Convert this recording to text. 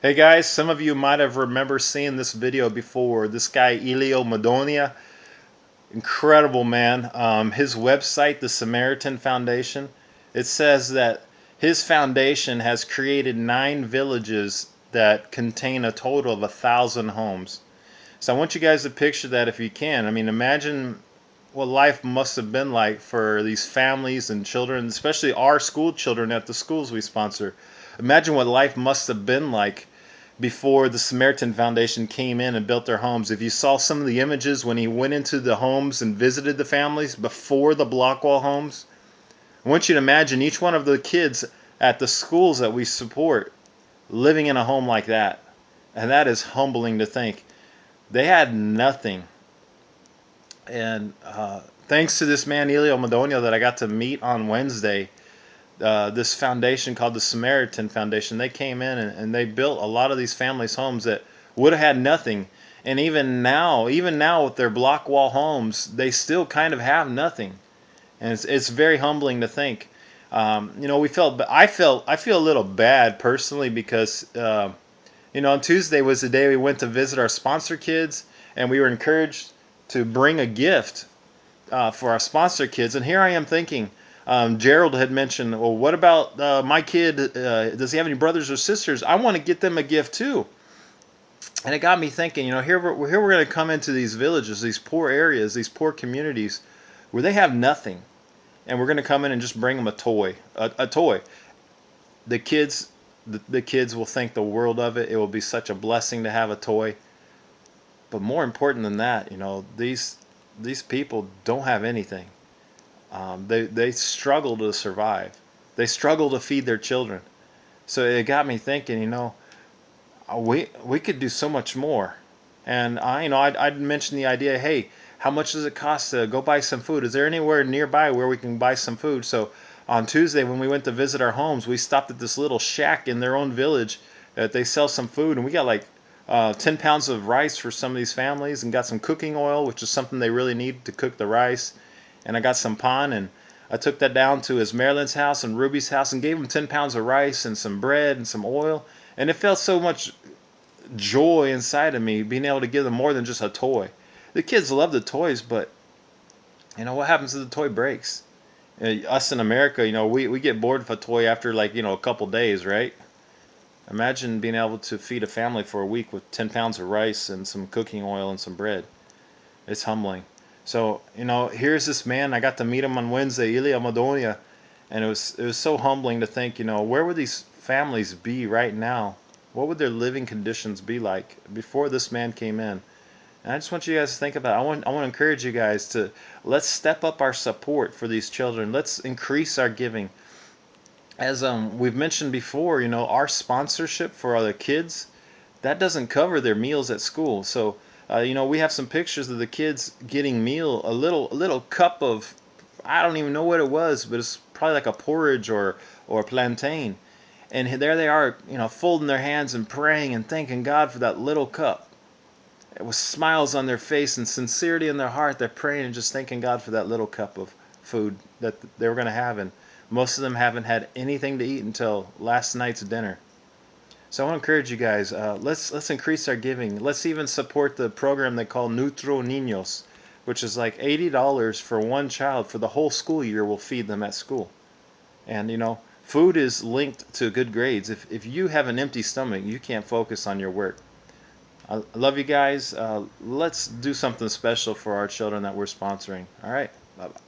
Hey guys, some of you might have remember seeing this video before. This guy Elio Madonia, incredible man. His website, the Samaritan Foundation, it says that his foundation has created 9 villages that contain a total of 1,000 homes. So I want you guys to picture that if you can. I mean, imagine what life must have been like for these families and children, especially our school children at the schools we sponsor. Imagine what life must have been like before the Samaritan Foundation came in and built their homes. If you saw some of the images when he went into the homes and visited the families before the block wall homes, I want you to imagine each one of the kids at the schools that we support living in a home like that. And that is humbling to think. They had nothing. And thanks to this man, Elio Madonia, that I got to meet on Wednesday, this foundation called the Samaritan Foundation, they came in and they built a lot of these families' homes that would have had nothing. And even now with their block wall homes, they still kind of have nothing. And it's very humbling to think. I feel a little bad personally because on Tuesday was the day we went to visit our sponsor kids, and we were encouraged to bring a gift for our sponsor kids. And here I am thinking, Gerald had mentioned, well, what about my kid? Does he have any brothers or sisters? I want to get them a gift too. And it got me thinking, here we're going to come into these villages, these poor areas, these poor communities where they have nothing. And we're going to come in and just bring them a toy. A toy. The kids, the kids will think the world of it. It will be such a blessing to have a toy. But more important than that, these people don't have anything. They struggle to survive. They struggle to feed their children. So it got me thinking, we could do so much more. And I'd mention the idea, hey, how much does it cost to go buy some food? Is there anywhere nearby where we can buy some food? So on Tuesday when we went to visit our homes, we stopped at this little shack in their own village that they sell some food, and we got like 10 pounds of rice for some of these families, and got some cooking oil, which is something they really need to cook the rice. And I got some pan, and I took that down to his Marilyn's house and Ruby's house and gave them 10 pounds of rice and some bread and some oil. And it felt so much joy inside of me being able to give them more than just a toy. The kids love the toys, but what happens if the toy breaks? Us in America, we get bored of a toy after like a couple days, right? Imagine being able to feed a family for a week with 10 pounds of rice and some cooking oil and some bread. It's humbling. So here's this man. I got to meet him on Wednesday, Ilia Madonia, and it was so humbling to think, where would these families be right now? What would their living conditions be like before this man came in? And I just want you guys to think about it. I want to encourage you guys to let's step up our support for these children. Let's increase our giving. As we've mentioned before, our sponsorship for other kids, that doesn't cover their meals at school. So we have some pictures of the kids getting a little cup of, I don't even know what it was, but it's probably like a porridge or plantain. And there they are, folding their hands and praying and thanking God for that little cup. With smiles on their face and sincerity in their heart, they're praying and just thanking God for that little cup of food that they were going to have. And most of them haven't had anything to eat until last night's dinner. So I want to encourage you guys. Let's increase our giving. Let's even support the program they call Nutro Niños, which is like $80 for one child for the whole school year. We'll feed them at school. And food is linked to good grades. If you have an empty stomach, you can't focus on your work. I love you guys. Let's do something special for our children that we're sponsoring. All right. Bye bye.